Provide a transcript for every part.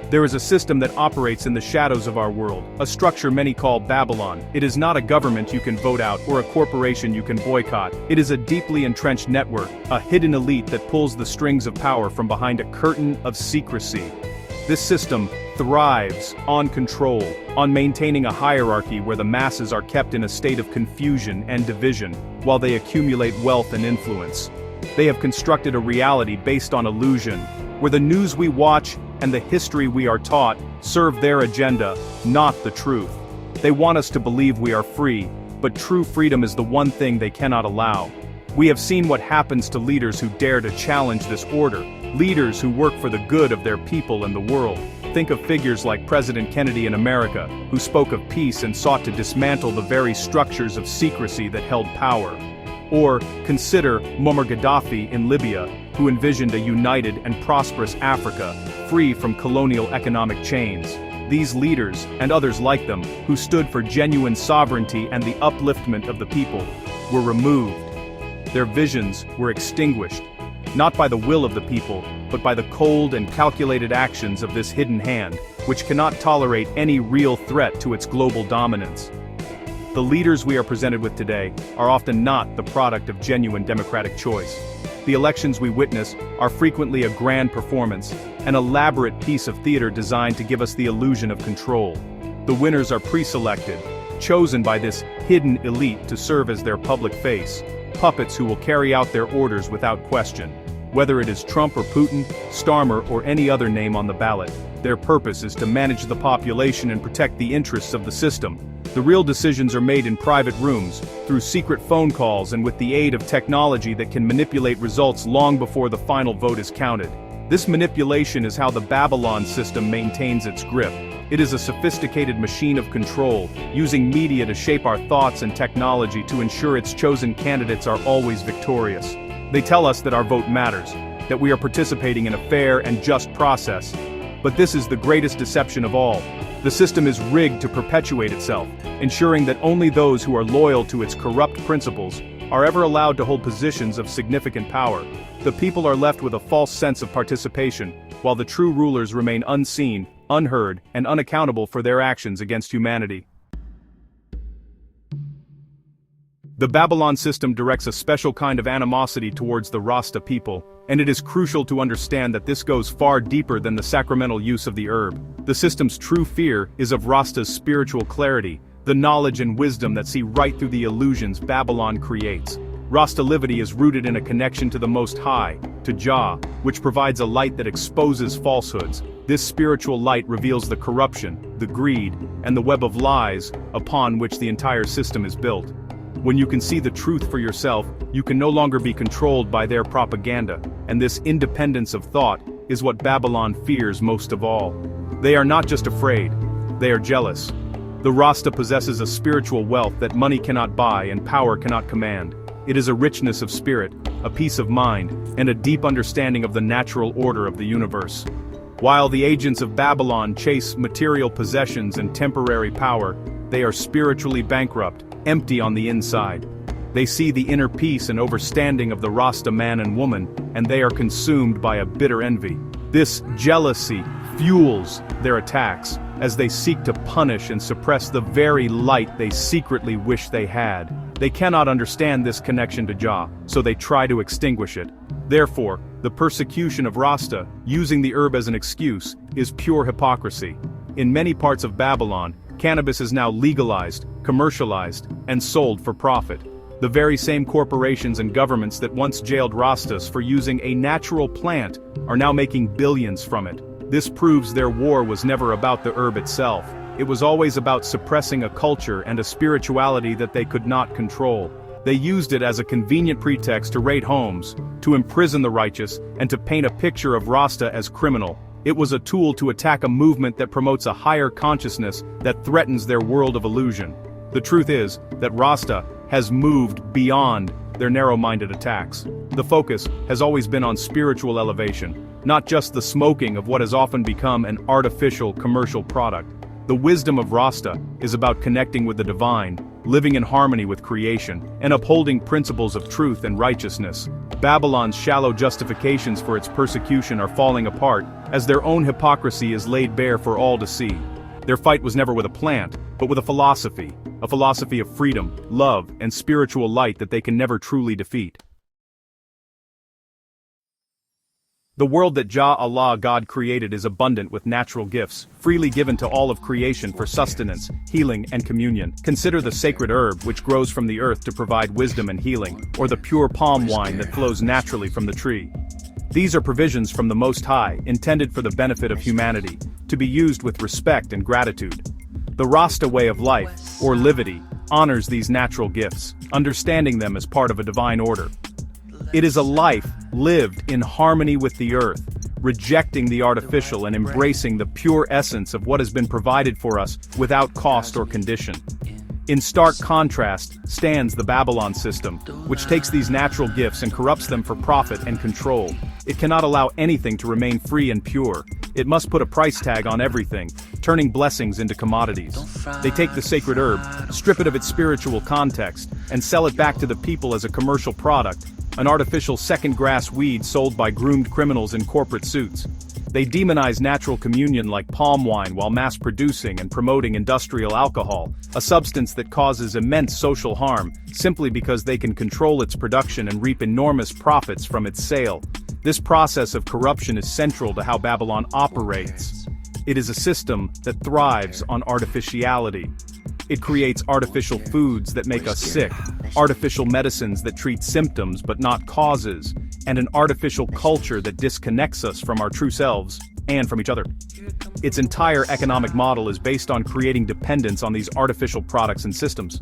There is a system that operates in the shadows of our world, a structure many call Babylon. It is not a government you can vote out or a corporation you can boycott. It is a deeply entrenched network, a hidden elite that pulls the strings of power from behind a curtain of secrecy. This system thrives on control, on maintaining a hierarchy where the masses are kept in a state of confusion and division, while they accumulate wealth and influence. They have constructed a reality based on illusion, where the news we watch and the history we are taught serve their agenda, not the truth. They want us to believe we are free, but true freedom is the one thing they cannot allow. We have seen what happens to leaders who dare to challenge this order, leaders who work for the good of their people and the world. Think of figures like President Kennedy in America, who spoke of peace and sought to dismantle the very structures of secrecy that held power. Or, consider Muammar Gaddafi in Libya, who envisioned a united and prosperous Africa, free from colonial economic chains. These leaders, and others like them, who stood for genuine sovereignty and the upliftment of the people, were removed. Their visions were extinguished, not by the will of the people, but by the cold and calculated actions of this hidden hand, which cannot tolerate any real threat to its global dominance. The leaders we are presented with today are often not the product of genuine democratic choice. The elections we witness are frequently a grand performance, an elaborate piece of theater designed to give us the illusion of control. The winners are pre-selected, chosen by this hidden elite to serve as their public face, puppets who will carry out their orders without question. Whether it is Trump or Putin, Starmer or any other name on the ballot, their purpose is to manage the population and protect the interests of the system. The real decisions are made in private rooms, through secret phone calls and with the aid of technology that can manipulate results long before the final vote is counted. This manipulation is how the Babylon system maintains its grip. It is a sophisticated machine of control, using media to shape our thoughts and technology to ensure its chosen candidates are always victorious. They tell us that our vote matters, that we are participating in a fair and just process. But this is the greatest deception of all. The system is rigged to perpetuate itself, ensuring that only those who are loyal to its corrupt principles are ever allowed to hold positions of significant power. The people are left with a false sense of participation, while the true rulers remain unseen, unheard, and unaccountable for their actions against humanity. The Babylon system directs a special kind of animosity towards the Rasta people, and it is crucial to understand that this goes far deeper than the sacramental use of the herb. The system's true fear is of Rasta's spiritual clarity, the knowledge and wisdom that see right through the illusions Babylon creates. Rastalivity is rooted in a connection to the Most High, to Jah, which provides a light that exposes falsehoods. This spiritual light reveals the corruption, the greed, and the web of lies upon which the entire system is built. When you can see the truth for yourself, you can no longer be controlled by their propaganda, and this independence of thought is what Babylon fears most of all. They are not just afraid, they are jealous. The Rasta possesses a spiritual wealth that money cannot buy and power cannot command. It is a richness of spirit, a peace of mind, and a deep understanding of the natural order of the universe. While the agents of Babylon chase material possessions and temporary power, they are spiritually bankrupt, empty on the inside. They see the inner peace and overstanding of the Rasta man and woman, and they are consumed by a bitter envy. This jealousy fuels their attacks, as they seek to punish and suppress the very light they secretly wish they had. They cannot understand this connection to Jah, so they try to extinguish it. Therefore, the persecution of Rasta, using the herb as an excuse, is pure hypocrisy. In many parts of Babylon, cannabis is now legalized, commercialized, and sold for profit. The very same corporations and governments that once jailed Rastas for using a natural plant are now making billions from it. This proves their war was never about the herb itself. It was always about suppressing a culture and a spirituality that they could not control. They used it as a convenient pretext to raid homes, to imprison the righteous, and to paint a picture of Rasta as criminal. It was a tool to attack a movement that promotes a higher consciousness that threatens their world of illusion. The truth is that Rasta has moved beyond their narrow-minded attacks. The focus has always been on spiritual elevation, not just the smoking of what has often become an artificial commercial product. The wisdom of Rasta is about connecting with the divine, living in harmony with creation, and upholding principles of truth and righteousness. Babylon's shallow justifications for its persecution are falling apart, as their own hypocrisy is laid bare for all to see. Their fight was never with a plant, but with a philosophy of freedom, love, and spiritual light that they can never truly defeat. The world that Jah Allah God created is abundant with natural gifts, freely given to all of creation for sustenance, healing, and communion. Consider the sacred herb which grows from the earth to provide wisdom and healing, or the pure palm wine that flows naturally from the tree. These are provisions from the Most High, intended for the benefit of humanity, to be used with respect and gratitude. The Rasta way of life, or livity, honors these natural gifts, understanding them as part of a divine order. It is a life lived in harmony with the earth, rejecting the artificial and embracing the pure essence of what has been provided for us without cost or condition. In stark contrast stands the Babylon system, which takes these natural gifts and corrupts them for profit and control. It cannot allow anything to remain free and pure. It must put a price tag on everything, turning blessings into commodities. They take the sacred herb, strip it of its spiritual context, and sell it back to the people as a commercial product, an artificial second-grass weed sold by groomed criminals in corporate suits. They demonize natural communion like palm wine while mass-producing and promoting industrial alcohol, a substance that causes immense social harm, simply because they can control its production and reap enormous profits from its sale. This process of corruption is central to how Babylon operates. It is a system that thrives on artificiality. It creates artificial foods that make us sick, artificial medicines that treat symptoms but not causes, and an artificial culture that disconnects us from our true selves and from each other. Its entire economic model is based on creating dependence on these artificial products and systems.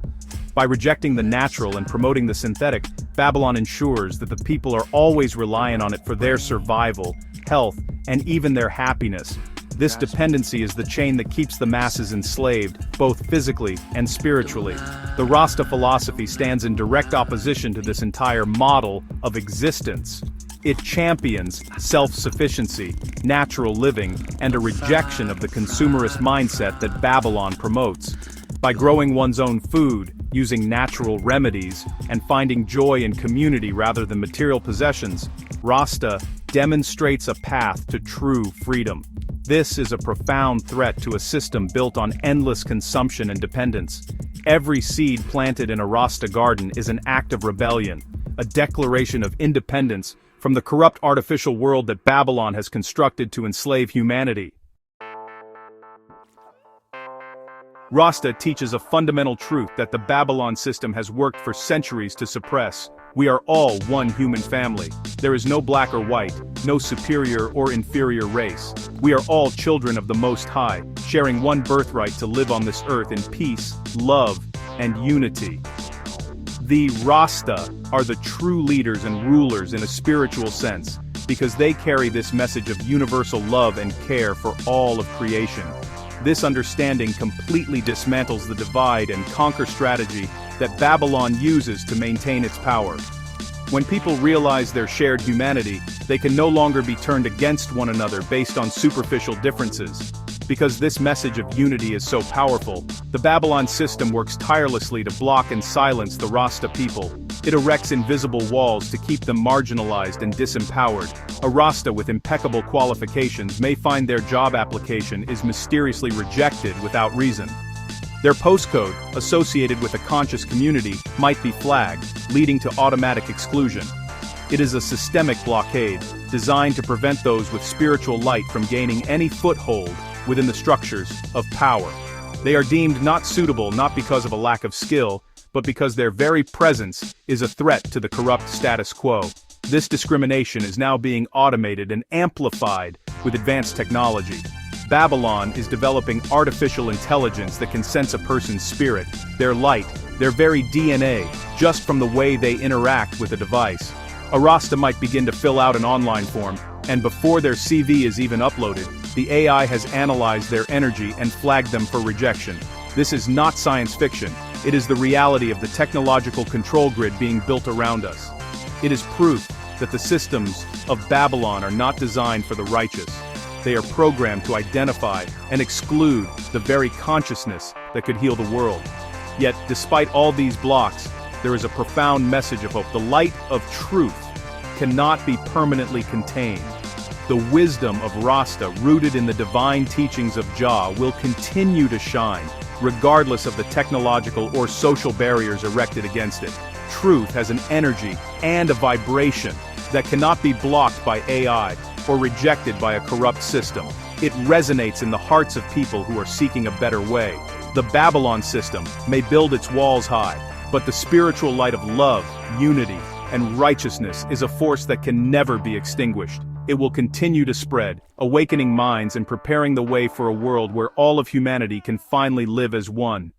By rejecting the natural and promoting the synthetic, Babylon ensures that the people are always reliant on it for their survival, health, and even their happiness. This dependency is the chain that keeps the masses enslaved, both physically and spiritually. The Rasta philosophy stands in direct opposition to this entire model of existence. It champions self-sufficiency, natural living, and a rejection of the consumerist mindset that Babylon promotes. By growing one's own food, using natural remedies, and finding joy in community rather than material possessions, Rasta demonstrates a path to true freedom. This is a profound threat to a system built on endless consumption and dependence. Every seed planted in a Rasta garden is an act of rebellion, a declaration of independence from the corrupt artificial world that Babylon has constructed to enslave humanity. Rasta teaches a fundamental truth that the Babylon system has worked for centuries to suppress. We are all one human family. There is no black or white, no superior or inferior race. We are all children of the Most High, sharing one birthright to live on this earth in peace, love, and unity. The Rasta are the true leaders and rulers in a spiritual sense, because they carry this message of universal love and care for all of creation. This understanding completely dismantles the divide and conquer strategy that Babylon uses to maintain its power. When people realize their shared humanity, they can no longer be turned against one another based on superficial differences. Because this message of unity is so powerful, the Babylon system works tirelessly to block and silence the Rasta people. It erects invisible walls to keep them marginalized and disempowered. A Rasta with impeccable qualifications may find their job application is mysteriously rejected without reason. Their postcode, associated with a conscious community, might be flagged, leading to automatic exclusion. It is a systemic blockade, designed to prevent those with spiritual light from gaining any foothold within the structures of power. They are deemed not suitable not because of a lack of skill, but because their very presence is a threat to the corrupt status quo. This discrimination is now being automated and amplified with advanced technology. Babylon is developing artificial intelligence that can sense a person's spirit, their light, their very DNA, just from the way they interact with a device. A Rasta might begin to fill out an online form, and before their CV is even uploaded, the AI has analyzed their energy and flagged them for rejection. This is not science fiction. It is the reality of the technological control grid being built around us. It is proof that the systems of Babylon are not designed for the righteous. They are programmed to identify and exclude the very consciousness that could heal the world. Yet, despite all these blocks, there is a profound message of hope. The light of truth cannot be permanently contained. The wisdom of Rasta, rooted in the divine teachings of Jah, will continue to shine, regardless of the technological or social barriers erected against it. Truth has an energy and a vibration that cannot be blocked by AI or rejected by a corrupt system. It resonates in the hearts of people who are seeking a better way. The Babylon system may build its walls high, but the spiritual light of love, unity, and righteousness is a force that can never be extinguished. It will continue to spread, awakening minds and preparing the way for a world where all of humanity can finally live as one.